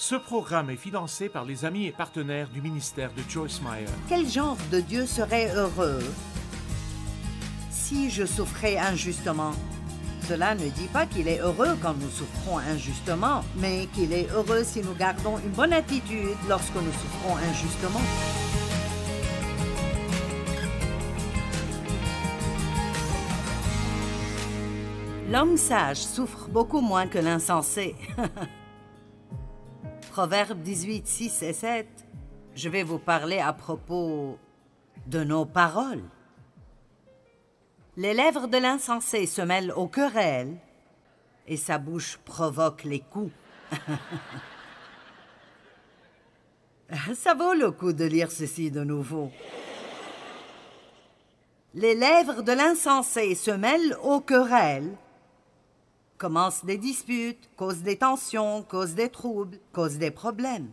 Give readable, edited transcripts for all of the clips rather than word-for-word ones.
Ce programme est financé par les amis et partenaires du ministère de Joyce Meyer. Quel genre de Dieu serait heureux si je souffrais injustement? Cela ne dit pas qu'il est heureux quand nous souffrons injustement, mais qu'il est heureux si nous gardons une bonne attitude lorsque nous souffrons injustement. L'homme sage souffre beaucoup moins que l'insensé. Proverbes 18, 6 et 7. Je vais vous parler à propos de nos paroles. Les lèvres de l'insensé se mêlent aux querelles et sa bouche provoque les coups. Ça vaut le coup de lire ceci de nouveau. Les lèvres de l'insensé se mêlent aux querelles, commencent des disputes, causent des tensions, causent des troubles, causent des problèmes.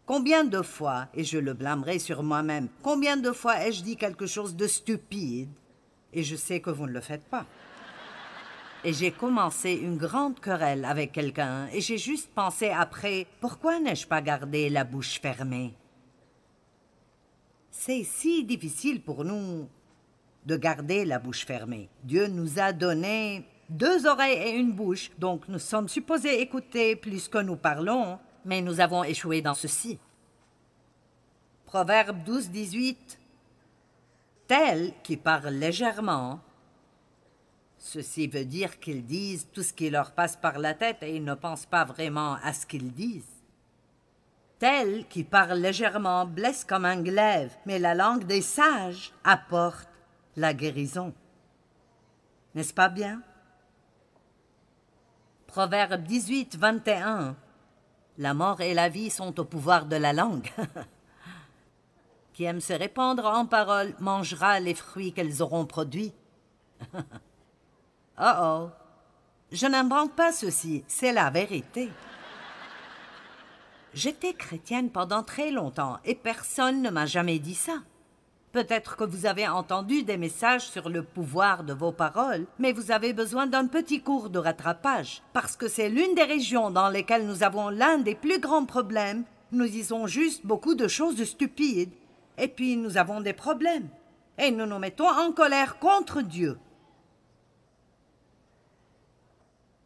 Combien de fois, et je le blâmerai sur moi-même, combien de fois ai-je dit quelque chose de stupide, et je sais que vous ne le faites pas. Et j'ai commencé une grande querelle avec quelqu'un, et j'ai juste pensé après, pourquoi n'ai-je pas gardé la bouche fermée? C'est si difficile pour nous de garder la bouche fermée. Dieu nous a donné 2 oreilles et une bouche, donc nous sommes supposés écouter plus que nous parlons, mais nous avons échoué dans ceci. Proverbe 12, 18. Tels qui parlent légèrement, ceci veut dire qu'ils disent tout ce qui leur passe par la tête et ils ne pensent pas vraiment à ce qu'ils disent. Tels qui parlent légèrement blessent comme un glaive, mais la langue des sages apporte la guérison. N'est-ce pas bien? Proverbe 18, 21. La mort et la vie sont au pouvoir de la langue. Qui aime se répandre en paroles mangera les fruits qu'elles auront produits. Oh! Je n'invente pas ceci, c'est la vérité. J'étais chrétienne pendant très longtemps et personne ne m'a jamais dit ça. Peut-être que vous avez entendu des messages sur le pouvoir de vos paroles, mais vous avez besoin d'un petit cours de rattrapage, parce que c'est l'une des régions dans lesquelles nous avons l'un des plus grands problèmes. Nous disons juste beaucoup de choses stupides, et puis nous avons des problèmes, et nous nous mettons en colère contre Dieu.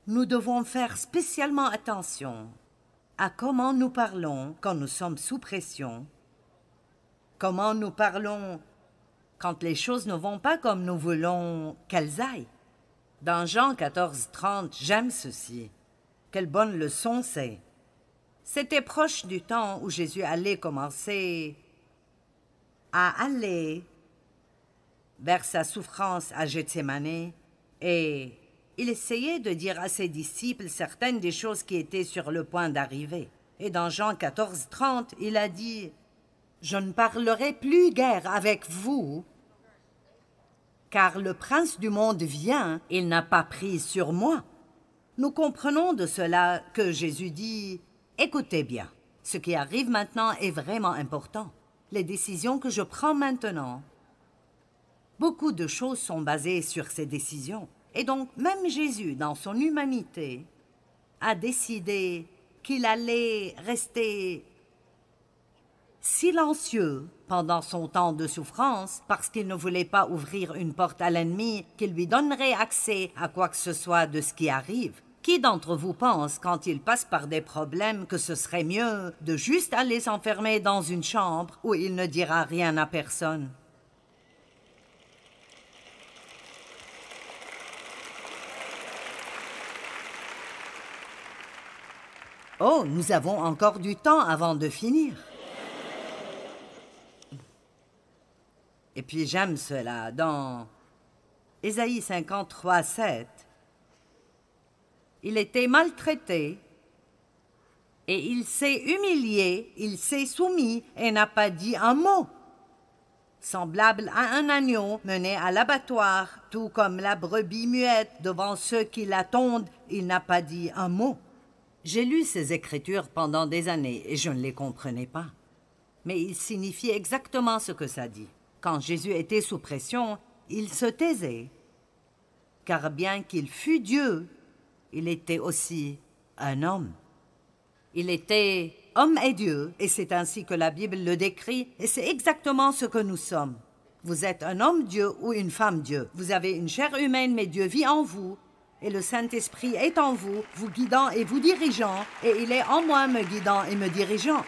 Nous devons faire spécialement attention à comment nous parlons quand nous sommes sous pression, comment nous parlons quand les choses ne vont pas comme nous voulons qu'elles aillent. Dans Jean 14, 30, j'aime ceci. Quelle bonne leçon c'est. C'était proche du temps où Jésus allait commencer à aller vers sa souffrance à Gethsémani et il essayait de dire à ses disciples certaines des choses qui étaient sur le point d'arriver. Et dans Jean 14, 30, il a dit « Je ne parlerai plus guère avec vous, car le prince du monde vient, il n'a pas prise sur moi. » Nous comprenons de cela que Jésus dit « Écoutez bien, ce qui arrive maintenant est vraiment important. Les décisions que je prends maintenant, beaucoup de choses sont basées sur ces décisions. Et donc, même Jésus, dans son humanité, a décidé qu'il allait rester silencieux pendant son temps de souffrance parce qu'il ne voulait pas ouvrir une porte à l'ennemi qui lui donnerait accès à quoi que ce soit de ce qui arrive. Qui d'entre vous pense, quand il passe par des problèmes, que ce serait mieux de juste aller s'enfermer dans une chambre où il ne dira rien à personne? Oh, nous avons encore du temps avant de finir. Et puis j'aime cela, dans Ésaïe 53, 7. Il était maltraité et il s'est humilié, il s'est soumis et n'a pas dit un mot. Semblable à un agneau mené à l'abattoir, tout comme la brebis muette devant ceux qui la tondent, il n'a pas dit un mot. J'ai lu ces écritures pendant des années et je ne les comprenais pas. Mais il signifie exactement ce que ça dit. Quand Jésus était sous pression, il se taisait. Car bien qu'il fût Dieu, il était aussi un homme. Il était homme et Dieu, et c'est ainsi que la Bible le décrit, et c'est exactement ce que nous sommes. Vous êtes un homme Dieu ou une femme Dieu. Vous avez une chair humaine, mais Dieu vit en vous, et le Saint-Esprit est en vous, vous guidant et vous dirigeant, et il est en moi me guidant et me dirigeant.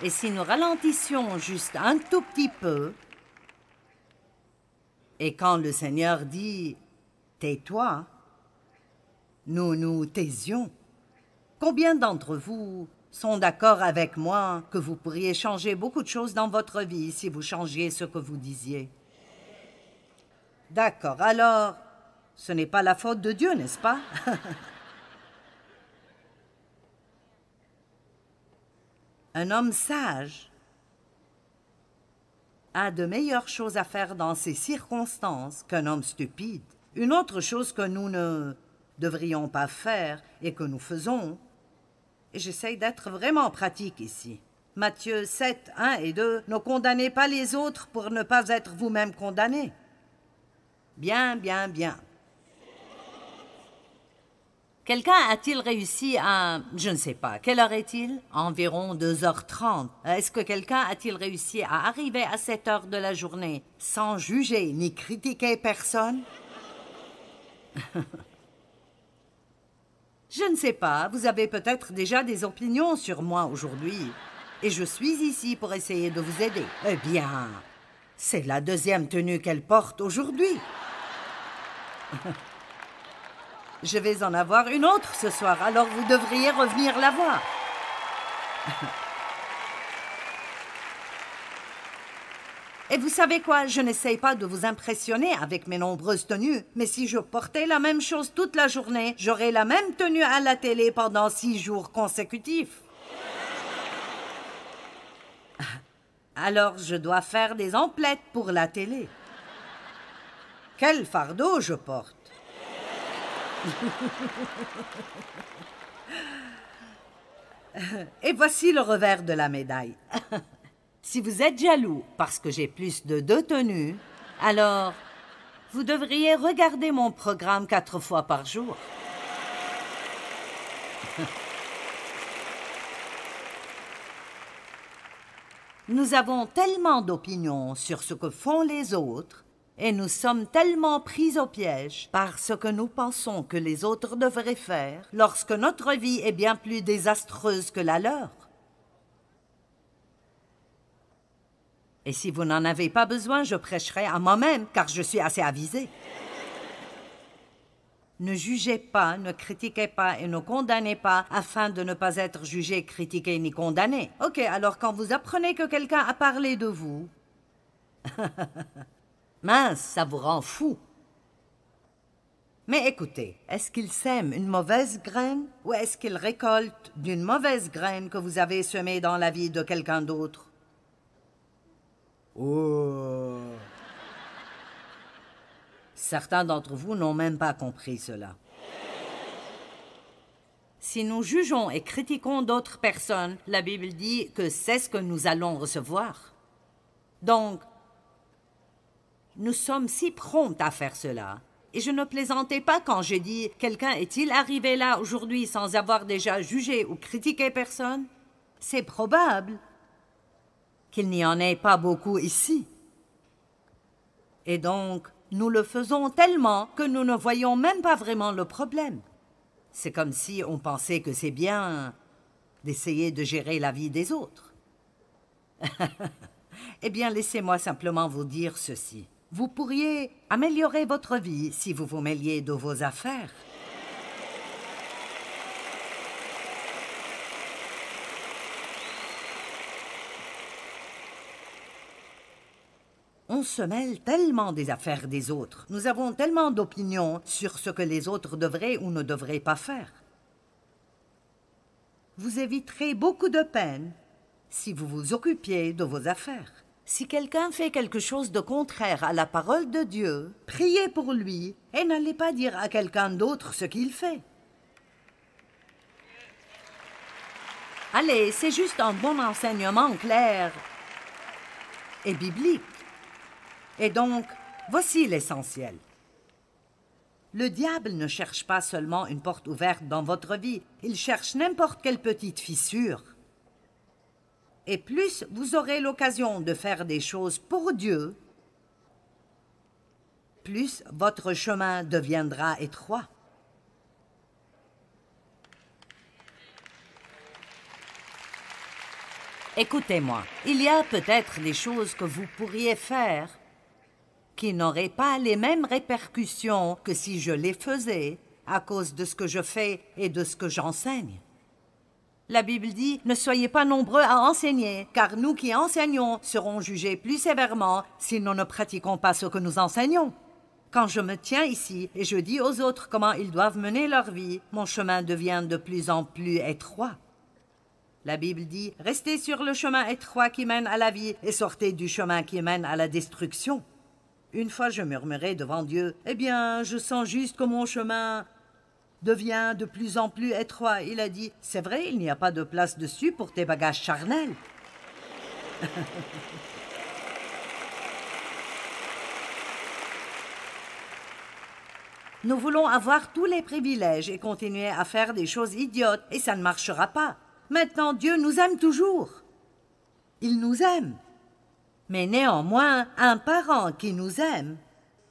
Et si nous ralentissions juste un tout petit peu, et quand le Seigneur dit « tais-toi », nous nous taisions. Combien d'entre vous sont d'accord avec moi que vous pourriez changer beaucoup de choses dans votre vie si vous changiez ce que vous disiez? D'accord, alors, ce n'est pas la faute de Dieu, n'est-ce pas? Un homme sage a de meilleures choses à faire dans ces circonstances qu'un homme stupide. Une autre chose que nous ne devrions pas faire et que nous faisons, et j'essaye d'être vraiment pratique ici. Matthieu 7, 1 et 2, ne condamnez pas les autres pour ne pas être vous-même condamnés. Bien, bien, bien. Quelqu'un a-t-il réussi à... Je ne sais pas, quelle heure est-il? Environ 2h30. Est-ce que quelqu'un a-t-il réussi à arriver à cette heure de la journée sans juger ni critiquer personne? Je ne sais pas, vous avez peut-être déjà des opinions sur moi aujourd'hui. Et je suis ici pour essayer de vous aider. Eh bien, c'est la deuxième tenue qu'elle porte aujourd'hui. Je vais en avoir une autre ce soir, alors vous devriez revenir la voir. Et vous savez quoi, je n'essaye pas de vous impressionner avec mes nombreuses tenues, mais si je portais la même chose toute la journée, j'aurais la même tenue à la télé pendant 6 jours consécutifs. Alors je dois faire des emplettes pour la télé. Quel fardeau je porte! Et voici le revers de la médaille. Si vous êtes jaloux parce que j'ai plus de 2 tenues, alors vous devriez regarder mon programme 4 fois par jour. Nous avons tellement d'opinions sur ce que font les autres et nous sommes tellement pris au piège par ce que nous pensons que les autres devraient faire lorsque notre vie est bien plus désastreuse que la leur. Et si vous n'en avez pas besoin, je prêcherai à moi-même, car je suis assez avisée. Ne jugez pas, ne critiquez pas et ne condamnez pas afin de ne pas être jugé, critiqué ni condamné. Ok, alors quand vous apprenez que quelqu'un a parlé de vous, mince, ça vous rend fou. Mais écoutez, est-ce qu'il sème une mauvaise graine ou est-ce qu'il récolte d'une mauvaise graine que vous avez semée dans la vie de quelqu'un d'autre? Oh! Certains d'entre vous n'ont même pas compris cela. Si nous jugeons et critiquons d'autres personnes, la Bible dit que c'est ce que nous allons recevoir. Donc, nous sommes si prompts à faire cela. Et je ne plaisantais pas quand j'ai dit « Quelqu'un est-il arrivé là aujourd'hui sans avoir déjà jugé ou critiqué personne ?» C'est probable qu'il n'y en ait pas beaucoup ici. Et donc, nous le faisons tellement que nous ne voyons même pas vraiment le problème. C'est comme si on pensait que c'est bien d'essayer de gérer la vie des autres. Eh bien, laissez-moi simplement vous dire ceci. Vous pourriez améliorer votre vie si vous vous mêliez de vos affaires. On se mêle tellement des affaires des autres. Nous avons tellement d'opinions sur ce que les autres devraient ou ne devraient pas faire. Vous éviterez beaucoup de peine si vous vous occupiez de vos affaires. Si quelqu'un fait quelque chose de contraire à la parole de Dieu, priez pour lui et n'allez pas dire à quelqu'un d'autre ce qu'il fait. Allez, c'est juste un bon enseignement clair et biblique. Et donc, voici l'essentiel. Le diable ne cherche pas seulement une porte ouverte dans votre vie, il cherche n'importe quelle petite fissure. Et plus vous aurez l'occasion de faire des choses pour Dieu, plus votre chemin deviendra étroit. Écoutez-moi, il y a peut-être des choses que vous pourriez faire qui n'auraient pas les mêmes répercussions que si je les faisais à cause de ce que je fais et de ce que j'enseigne. La Bible dit « Ne soyez pas nombreux à enseigner, car nous qui enseignons serons jugés plus sévèrement si nous ne pratiquons pas ce que nous enseignons. » Quand je me tiens ici et je dis aux autres comment ils doivent mener leur vie, mon chemin devient de plus en plus étroit. La Bible dit « Restez sur le chemin étroit qui mène à la vie et sortez du chemin qui mène à la destruction. » Une fois je murmurai devant Dieu « Eh bien, je sens juste que mon chemin devient de plus en plus étroit. » Il a dit « C'est vrai, il n'y a pas de place dessus pour tes bagages charnels. » Nous voulons avoir tous les privilèges et continuer à faire des choses idiotes et ça ne marchera pas. Maintenant, Dieu nous aime toujours. Il nous aime. Mais néanmoins, un parent qui nous aime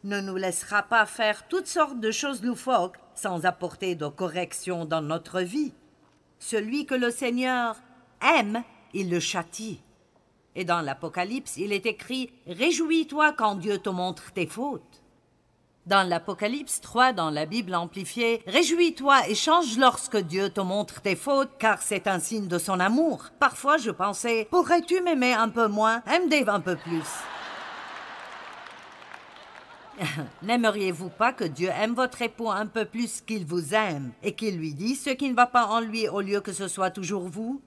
ne nous laissera pas faire toutes sortes de choses loufoques sans apporter de corrections dans notre vie. Celui que le Seigneur aime, il le châtie. Et dans l'Apocalypse, il est écrit « Réjouis-toi quand Dieu te montre tes fautes ». Dans l'Apocalypse 3, dans la Bible amplifiée, « Réjouis-toi et change lorsque Dieu te montre tes fautes, car c'est un signe de son amour. » Parfois, je pensais, « Pourrais-tu m'aimer un peu moins? Aime Dave un peu plus. » N'aimeriez-vous pas que Dieu aime votre époux un peu plus qu'il vous aime et qu'il lui dise ce qui ne va pas en lui au lieu que ce soit toujours vous?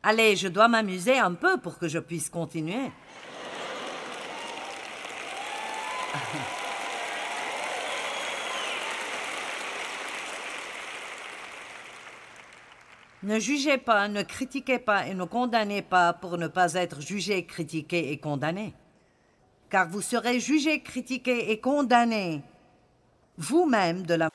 Allez, je dois m'amuser un peu pour que je puisse continuer. Ne jugez pas, ne critiquez pas et ne condamnez pas pour ne pas être jugé, critiqué et condamné. Car vous serez jugé, critiqué et condamné vous-même de la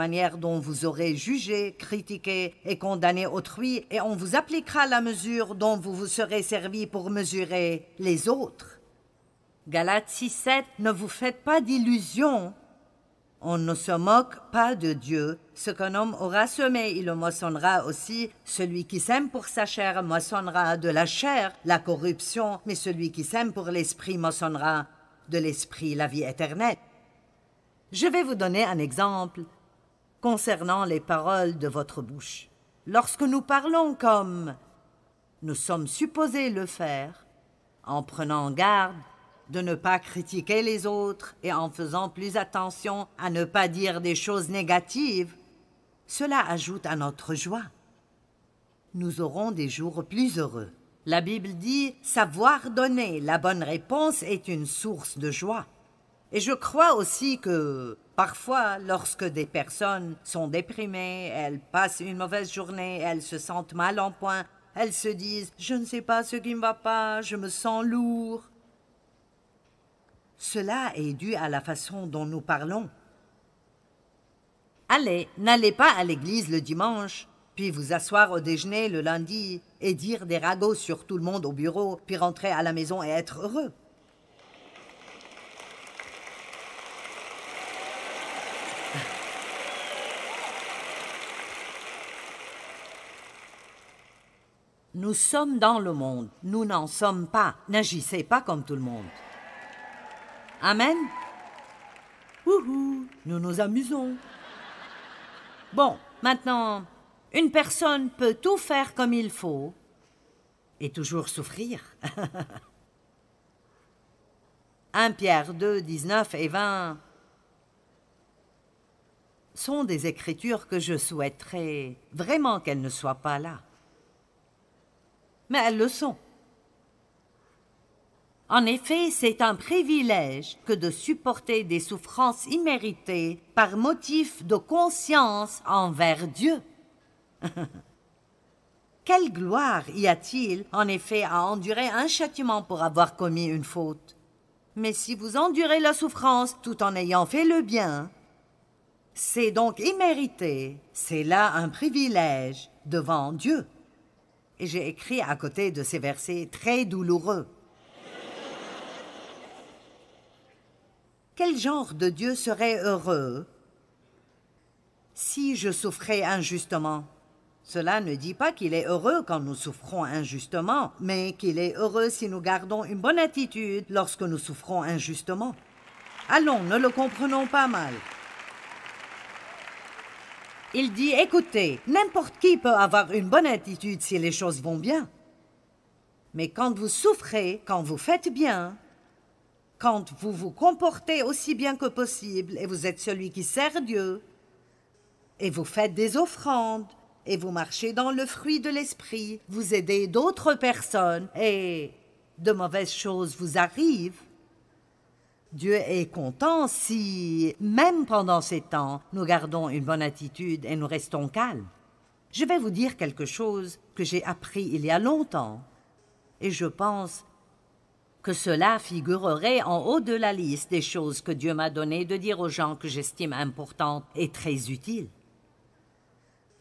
manière dont vous aurez jugé, critiqué et condamné autrui, et on vous appliquera la mesure dont vous vous serez servi pour mesurer les autres. Galates 6:7, ne vous faites pas d'illusions. On ne se moque pas de Dieu. Ce qu'un homme aura semé, il le moissonnera aussi. Celui qui sème pour sa chair moissonnera de la chair la corruption, mais celui qui sème pour l'esprit moissonnera de l'esprit la vie éternelle. Je vais vous donner un exemple concernant les paroles de votre bouche. Lorsque nous parlons comme nous sommes supposés le faire, en prenant garde de ne pas critiquer les autres et en faisant plus attention à ne pas dire des choses négatives, cela ajoute à notre joie. Nous aurons des jours plus heureux. La Bible dit « Savoir donner la bonne réponse est une source de joie ». Et je crois aussi que, parfois, lorsque des personnes sont déprimées, elles passent une mauvaise journée, elles se sentent mal en point, elles se disent « Je ne sais pas ce qui ne va pas, je me sens lourd ». Cela est dû à la façon dont nous parlons. Allez, n'allez pas à l'église le dimanche, puis vous asseoir au déjeuner le lundi et dire des ragots sur tout le monde au bureau, puis rentrer à la maison et être heureux. Nous sommes dans le monde, nous n'en sommes pas. N'agissez pas comme tout le monde. Amen. Wouhou, nous nous amusons. Bon, maintenant, une personne peut tout faire comme il faut et toujours souffrir. 1 Pierre 2, 19 et 20 sont des écritures que je souhaiterais vraiment qu'elles ne soient pas là. Mais elles le sont. En effet, c'est un privilège que de supporter des souffrances imméritées par motif de conscience envers Dieu. Quelle gloire y a-t-il, en effet, à endurer un châtiment pour avoir commis une faute? Mais si vous endurez la souffrance tout en ayant fait le bien, c'est donc immérité, c'est là un privilège devant Dieu. Et j'ai écrit à côté de ces versets très douloureux. Quel genre de Dieu serait heureux si je souffrais injustement? Cela ne dit pas qu'il est heureux quand nous souffrons injustement, mais qu'il est heureux si nous gardons une bonne attitude lorsque nous souffrons injustement. Allons, ne le comprenons pas mal. Il dit, écoutez, n'importe qui peut avoir une bonne attitude si les choses vont bien. Mais quand vous souffrez, quand vous faites bien, quand vous vous comportez aussi bien que possible et vous êtes celui qui sert Dieu, et vous faites des offrandes, et vous marchez dans le fruit de l'esprit, vous aidez d'autres personnes, et de mauvaises choses vous arrivent, Dieu est content si, même pendant ces temps, nous gardons une bonne attitude et nous restons calmes. Je vais vous dire quelque chose que j'ai appris il y a longtemps, et je pense que cela figurerait en haut de la liste des choses que Dieu m'a donné de dire aux gens que j'estime importantes et très utiles.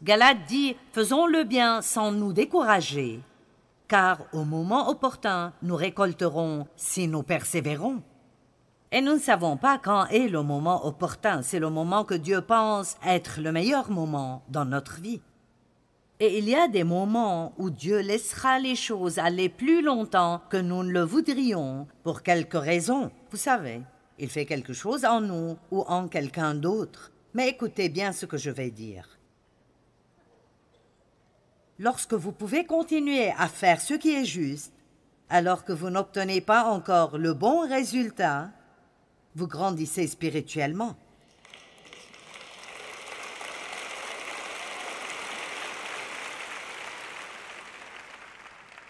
Galates dit « Faisons le bien sans nous décourager, car au moment opportun, nous récolterons si nous persévérons. » Et nous ne savons pas quand est le moment opportun, c'est le moment que Dieu pense être le meilleur moment dans notre vie. Et il y a des moments où Dieu laissera les choses aller plus longtemps que nous ne le voudrions, pour quelque raison. Vous savez, il fait quelque chose en nous ou en quelqu'un d'autre. Mais écoutez bien ce que je vais dire. Lorsque vous pouvez continuer à faire ce qui est juste, alors que vous n'obtenez pas encore le bon résultat, vous grandissez spirituellement.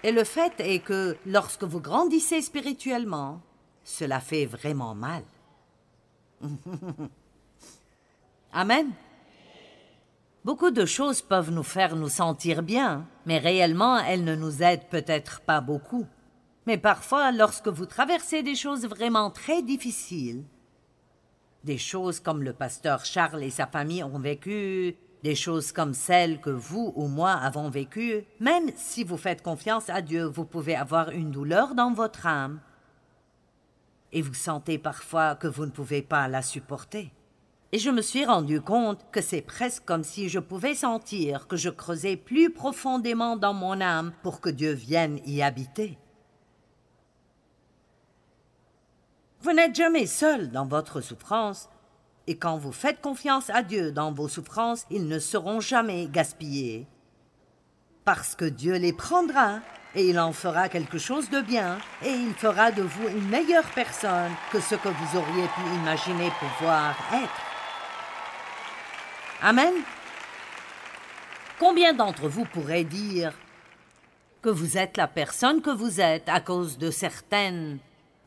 Et le fait est que lorsque vous grandissez spirituellement, cela fait vraiment mal. Amen. Beaucoup de choses peuvent nous faire nous sentir bien, mais réellement, elles ne nous aident peut-être pas beaucoup. Mais parfois, lorsque vous traversez des choses vraiment très difficiles, des choses comme le pasteur Charles et sa famille ont vécu, des choses comme celles que vous ou moi avons vécues. Même si vous faites confiance à Dieu, vous pouvez avoir une douleur dans votre âme et vous sentez parfois que vous ne pouvez pas la supporter. Et je me suis rendu compte que c'est presque comme si je pouvais sentir que je creusais plus profondément dans mon âme pour que Dieu vienne y habiter. Vous n'êtes jamais seul dans votre souffrance, et quand vous faites confiance à Dieu dans vos souffrances, ils ne seront jamais gaspillés. Parce que Dieu les prendra, et il en fera quelque chose de bien, et il fera de vous une meilleure personne que ce que vous auriez pu imaginer pouvoir être. Amen. Combien d'entre vous pourraient dire que vous êtes la personne que vous êtes à cause de certaines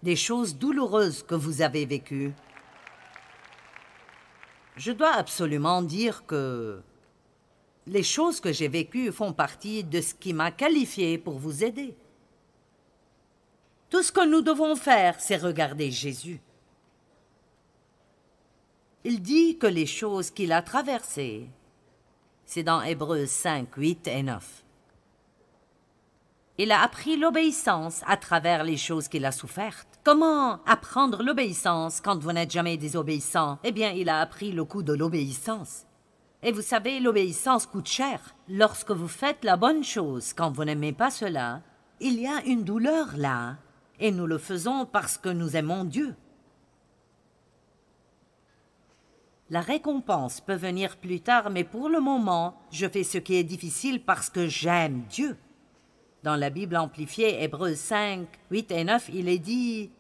des choses douloureuses que vous avez vécues? Je dois absolument dire que les choses que j'ai vécues font partie de ce qui m'a qualifié pour vous aider. Tout ce que nous devons faire, c'est regarder Jésus. Il dit que les choses qu'il a traversées, c'est dans Hébreux 5, 8 et 9. Il a appris l'obéissance à travers les choses qu'il a souffertes. Comment apprendre l'obéissance quand vous n'êtes jamais désobéissant? Eh bien, il a appris le coût de l'obéissance. Et vous savez, l'obéissance coûte cher. Lorsque vous faites la bonne chose quand vous n'aimez pas cela, il y a une douleur là, et nous le faisons parce que nous aimons Dieu. La récompense peut venir plus tard, mais pour le moment, je fais ce qui est difficile parce que j'aime Dieu. Dans la Bible amplifiée, Hébreux 5, 8 et 9, il est dit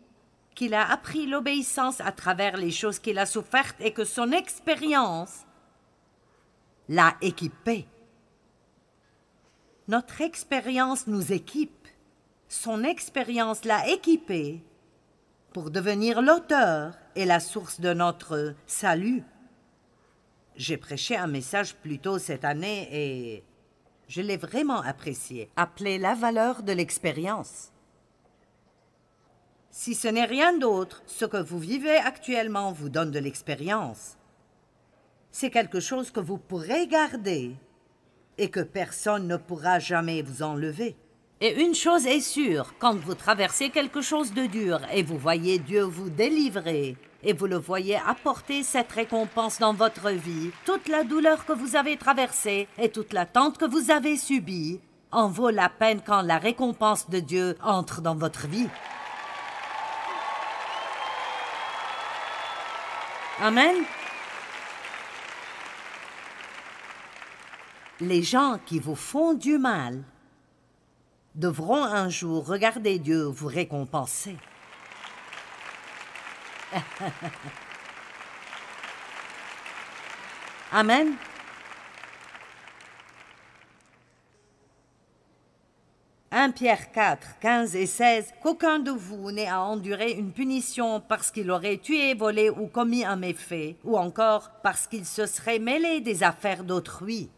qu'il a appris l'obéissance à travers les choses qu'il a souffertes et que son expérience l'a équipé. Notre expérience nous équipe. Son expérience l'a équipé pour devenir l'auteur et la source de notre salut. J'ai prêché un message plus tôt cette année et je l'ai vraiment apprécié, appelé la valeur de l'expérience. Si ce n'est rien d'autre, ce que vous vivez actuellement vous donne de l'expérience. C'est quelque chose que vous pourrez garder et que personne ne pourra jamais vous enlever. Et une chose est sûre, quand vous traversez quelque chose de dur et vous voyez Dieu vous délivrer, et vous le voyez apporter cette récompense dans votre vie, toute la douleur que vous avez traversée et toute l'attente que vous avez subie en vaut la peine quand la récompense de Dieu entre dans votre vie. Amen. Les gens qui vous font du mal devront un jour regarder Dieu vous récompenser. Amen. Pierre 4, 15 et 16, qu'aucun de vous n'ait à endurer une punition parce qu'il aurait tué, volé ou commis un méfait, ou encore parce qu'il se serait mêlé des affaires d'autrui.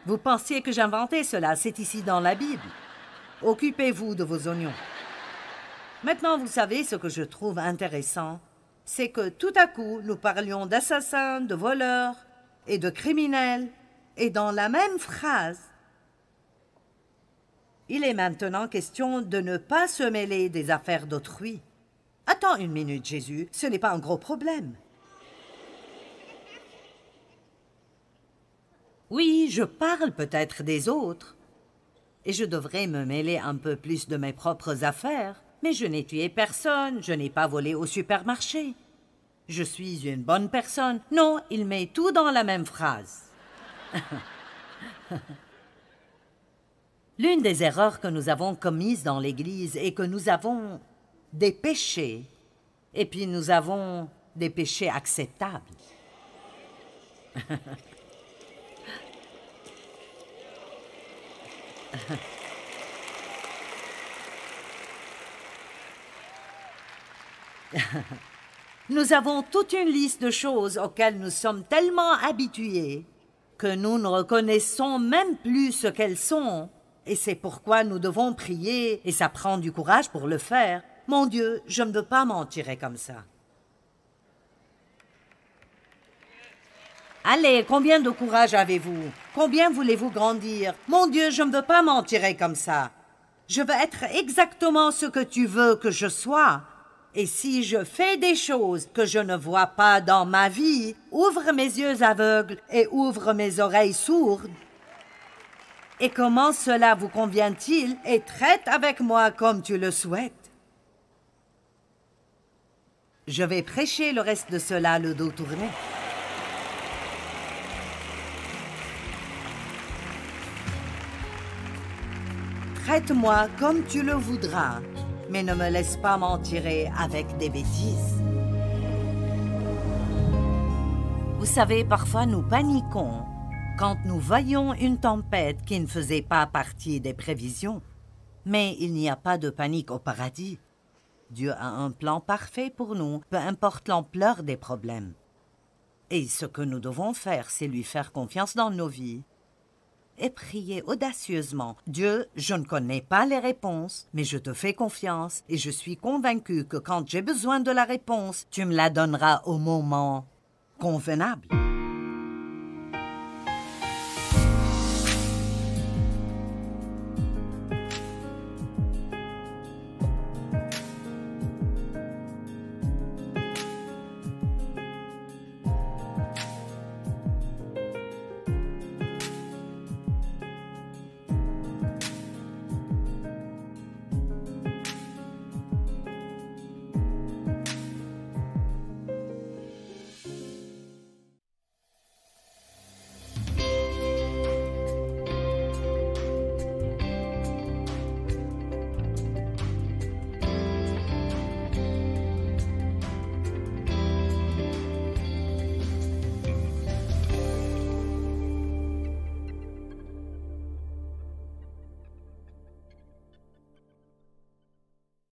Vous pensiez que j'inventais cela, c'est ici dans la Bible. Occupez-vous de vos oignons. Maintenant, vous savez ce que je trouve intéressant, c'est que tout à coup, nous parlions d'assassins, de voleurs et de criminels, et dans la même phrase, il est maintenant question de ne pas se mêler des affaires d'autrui. Attends une minute, Jésus, ce n'est pas un gros problème. Oui, je parle peut-être des autres, et je devrais me mêler un peu plus de mes propres affaires, mais je n'ai tué personne, je n'ai pas volé au supermarché. Je suis une bonne personne. Non, il met tout dans la même phrase. L'une des erreurs que nous avons commises dans l'Église est que nous avons des péchés, et puis nous avons des péchés acceptables. Nous avons toute une liste de choses auxquelles nous sommes tellement habitués que nous ne reconnaissons même plus ce qu'elles sont. Et c'est pourquoi nous devons prier, et ça prend du courage pour le faire. Mon Dieu, je ne veux pas m'en tirer comme ça. Allez, combien de courage avez-vous? Combien voulez-vous grandir? Mon Dieu, je ne veux pas m'en tirer comme ça. Je veux être exactement ce que tu veux que je sois. Et si je fais des choses que je ne vois pas dans ma vie, ouvre mes yeux aveugles et ouvre mes oreilles sourdes. Et comment cela vous convient-il? Et traite avec moi comme tu le souhaites. Je vais prêcher le reste de cela le dos tourné. Traite-moi comme tu le voudras, mais ne me laisse pas m'en tirer avec des bêtises. Vous savez, parfois nous paniquons quand nous voyons une tempête qui ne faisait pas partie des prévisions. Mais il n'y a pas de panique au paradis. Dieu a un plan parfait pour nous, peu importe l'ampleur des problèmes. Et ce que nous devons faire, c'est lui faire confiance dans nos vies et prier audacieusement. Dieu, je ne connais pas les réponses, mais je te fais confiance et je suis convaincue que quand j'ai besoin de la réponse, tu me la donneras au moment convenable.